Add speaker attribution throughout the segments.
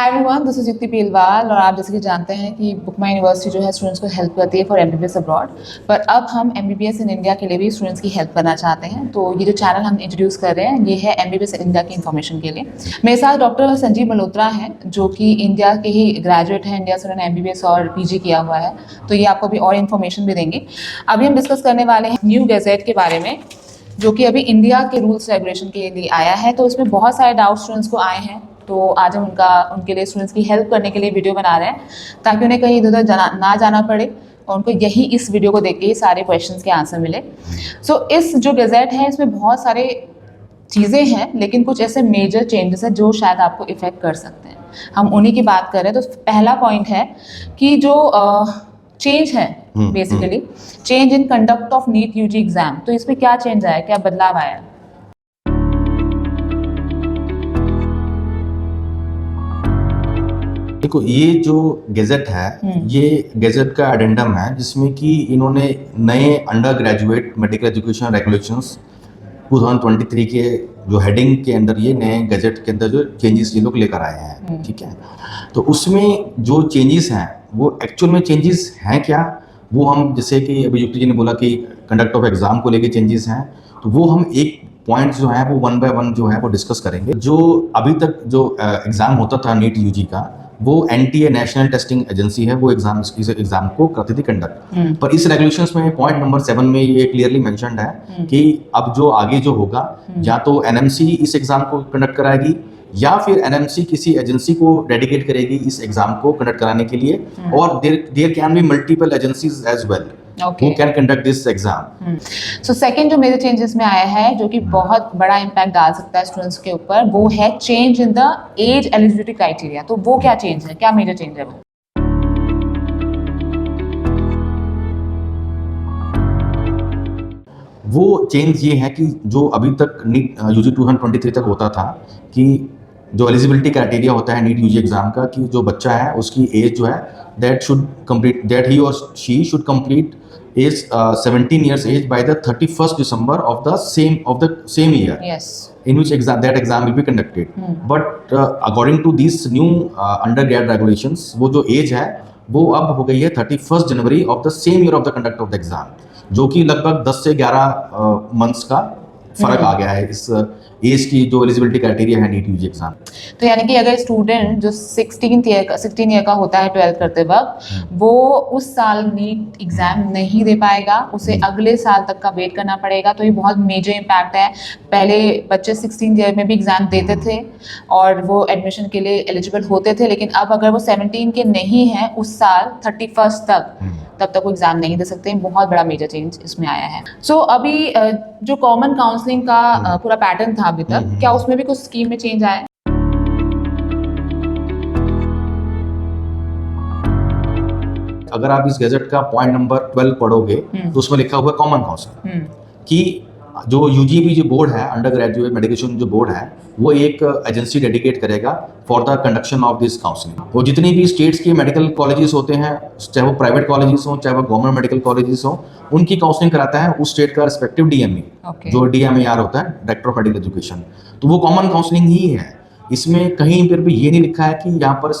Speaker 1: Hi everyone, this is युक्ति पीलवाल। और आप जैसे कि जानते हैं कि बुकमा यूनिवर्सिटी जो है स्टूडेंट्स को हेल्प करती है फॉर एमबीबीएस अब्रॉड। पर अब हम एमबीबीएस इन इंडिया के लिए भी स्टूडेंट्स की हेल्प करना चाहते हैं। तो ये जो चैनल हम इंट्रोड्यूस कर रहे हैं ये है एमबीबीएस इन इंडिया की इन्फॉर्मेशन के लिए। मेरे साथ डॉक्टर संजीव मल्होत्रा हैं जो कि इंडिया के ही ग्रेजुएट हैं। इंडिया से उन्होंने एमबीबीएस और पीजी किया हुआ है, तो ये आपको भी और इन्फॉर्मेशन भी देंगे। अभी हम डिस्कस करने वाले हैं न्यू गैजेट के बारे में, जो कि अभी इंडिया के रूल्स रेगुलेशन के लिए आया है। तो इसमें बहुत सारे डाउट स्टूडेंट्स को आए हैं, तो आज हम उनके लिए स्टूडेंट्स की हेल्प करने के लिए वीडियो बना रहे हैं ताकि उन्हें कहीं इधर उधर ना जाना पड़े और उनको यही इस वीडियो को देख के ही सारे क्वेश्चंस के आंसर मिले। सो इस जो गैजेट है इसमें बहुत सारे चीज़ें हैं, लेकिन कुछ ऐसे मेजर चेंजेस हैं जो शायद आपको इफेक्ट कर सकते हैं। हम उन्हीं की बात कर रहे हैं। तो पहला पॉइंट है कि जो चेंज है basically change in conduct of NEET UG exam. तो इसमें क्या चेंज आया, क्या बदलाव आया है?
Speaker 2: देखो, ये जो गैजेट है ये गैजेट का एडेंडम है जिसमें कि इन्होंने नए under graduate medical education regulations 2023 के जो हेडिंग के अंदर ये नए गैजेट के अंदर जो चेंजेस ये लोग लेकर आए हैं। ठीक है, तो उसमें जो चेंजेस हैं वो एक्चुअल में चेंजेस हैं क्या, वो हम जैसे कि अभी युक्ति जी ने बोला कि कंडक्ट ऑफ एग्जाम को लेके चेंजेस हैं, तो वो हम एक पॉइंट जो है वो 1 बाय 1 जो है वो डिस्कस करेंगे। जो अभी तक जो एग्जाम होता था नीट यूजी का, वो एनटीए नेशनल टेस्टिंग एजेंसी है, वो इस एग्जाम को करती थी कंडक्ट। पर इस रेगुलेशंस में पॉइंट नंबर 7 में ये क्लियरली मेंशन्ड है कि अब जो आगे जो होगा या तो एनएमसी इस एग्जाम को कंडक्ट कराएगी या फिर एनएमसी किसी एजेंसी को डेडिकेट करेगी इस एग्जाम को कंडक्ट कराने के लिए, और there can be multiple agencies as well who can conduct this exam.
Speaker 1: So second जो मेरे चेंजेस में आया है जो कि बहुत बड़ा इम्पैक्ट डाल सकता है स्टूडेंट्स के ऊपर, वो है change in the age eligibility criteria. तो वो क्या चेंज है, क्या मेजर चेंज है वो?
Speaker 2: वो चेंज ये है कि जो अभी तक नीट यूजी 2023 तक होता था कि जो एलिजिबिलिटी क्राइटेरिया होता है नीट यूजी एग्जाम का, कि जो बच्चा है उसकी एज जो है दैट ही और she should complete is 17 years age by the 31st December of the same year.
Speaker 1: Yes.
Speaker 2: In which that exam will be conducted. But according to these new undergrad regulations, वो जो as है वो अब हो गई है 31st January of the same year of the conduct of the exam, जो कि लगभग 10 से 11 मंथ्स का फर्क आ गया है इस एज की जो एलिजिबिलिटी क्राइटेरिया है नीट यूजी एग्जाम।
Speaker 1: तो यानी कि अगर स्टूडेंट जो 16 ईयर का होता है 12th करते वक्त, वो उस साल नीट एग्जाम नहीं दे पाएगा, उसे अगले साल तक का वेट करना पड़ेगा। तो ये बहुत मेजर इम्पैक्ट है। पहले बच्चे 16 ईयर में भी एग्जाम देते थे और वो एडमिशन के लिए एलिजिबल होते थे, लेकिन अब अगर वो 17 के नहीं है उस साल 31st तब तक वो एग्जाम नहीं दे सकते। बहुत बड़ा मेजर चेंज इसमें आया है। सो अभी जो कॉमन काउंसलिंग का पूरा पैटर्न था अभी तक, क्या उसमें भी कुछ स्कीम में चेंज आया?
Speaker 2: अगर आप इस गैजेट का पॉइंट नंबर 12 पढ़ोगे तो उसमें लिखा हुआ है कॉमन काउंसलिंग कि जो यूजीबी जो बोर्ड है, अंडर ग्रेजुएट मेडिकेशन जो बोर्ड है, वो एक एजेंसी डेडिकेट करेगा for the conduction of this counselling. वो जितनी भी स्टेट्स के मेडिकल कॉलेजेस होते हैं, चाहे वो प्राइवेट कॉलेजेस हों चाहे वो गवर्नमेंट मेडिकल कॉलेजेस हों, उनकी काउंसलिंग कराता है उस स्टेट का रिस्पेक्टिव डीएमई, जो डीएमईआर होता है, डायरेक्टर ऑफ मेडिकल एजुकेशन। तो वो कॉमन काउंसलिंग ही है। इसमें कहीं पर भी ये नहीं लिखा है कि यहाँ पर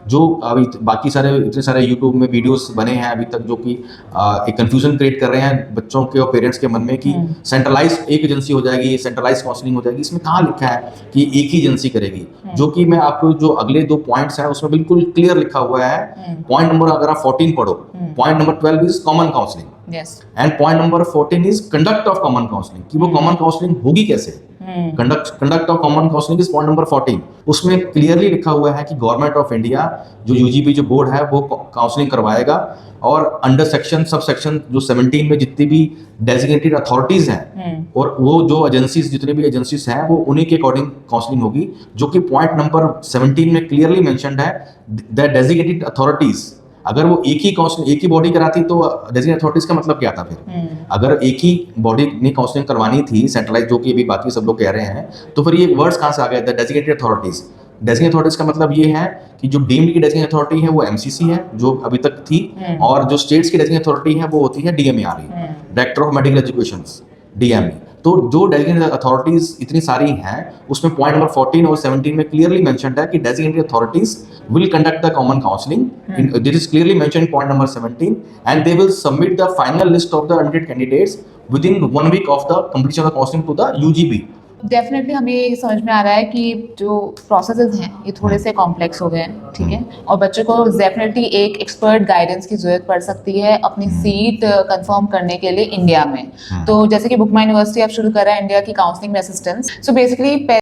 Speaker 2: जो अभी बाकी इतने सारे यूट्यूब में वीडियोस बने हैं अभी तक जो कि एक कंफ्यूजन क्रिएट कर रहे हैं बच्चों के और पेरेंट्स के मन में कि सेंट्रलाइज एक एजेंसी हो जाएगी, सेंट्रलाइज काउंसलिंग हो जाएगी। इसमें कहाँ लिखा है कि एक ही एजेंसी करेगी? जो कि मैं आपको जो अगले 2 पॉइंट्स हैं उसमें बिल्कुल क्लियर लिखा हुआ है। पॉइंट नंबर अगर आप 14 पढ़ो, point number 12 is common counselling and point number 14 is conduct of common counselling, कि वो कॉमन काउंसलिंग होगी कैसे। Conduct of common counselling is point number 14। उसमें क्लियरली लिखा हुआ है कि गवर्नमेंट ऑफ इंडिया जो यूजीबी जो बोर्ड है वो काउंसलिंग करवाएगा, और अंडर सेक्शन सब सेक्शन जो 17 में जितनी भी डेजिग्नेटेड अथॉरिटीज हैं और वो जो एजेंसीज जितने भी एजेंसीज हैं वो उन्हीं के अकॉर्डिंग काउंसलिंग होगी, जो कि पॉइंट नंबर 17 में क्लियरली मेंशन्ड है द डेजिग्नेटेड अथॉरिटीज। अगर वो एक ही बॉडी कराती तो डेजिग्नेटेड अथॉरिटीज का मतलब क्या था फिर? अगर एक ही बॉडी ने काउंसलिंग करवानी थी सेंट्रलाइज, जो कि अभी बाकी सब लोग कह रहे हैं, तो फिर ये वर्ड्स कहाँ से आ गए the designated authorities? Designated authorities का मतलब ये है कि जो डीम्ड की डेजिग्नेटेड अथॉरिटी है वो एमसीसी है जो अभी तक थी, और जो स्टेट्स की डेजिग्नेटेड अथॉरिटी है वो होती है DMER, director of medical education, DME. तो जो डेजिग्नेटेड अथॉरिटीज इतनी सारी हैं उसमें पॉइंट नंबर 14 और 17 में क्लियरली मेंशन्ड है कि designated authorities will conduct the common counseling. This is clearly mentioned in point number 17, and they will submit the final list of the undead candidates within 1 week of the completion of the counseling to the UGB.
Speaker 1: Definitely हमें ये समझ में आ रहा है कि जो processes हैं ये थोड़े से कॉम्प्लेक्स हो गए हैं, ठीक है, और बच्चों को डेफिनेटली एक एक्सपर्ट गाइडेंस की जरूरत पड़ सकती है अपनी सीट कंफर्म करने के लिए इंडिया में। तो जैसे कि बुकमा यूनिवर्सिटी अब शुरू कर रहा है इंडिया की काउंसलिंग में असिस्टेंस, सो बेसिकली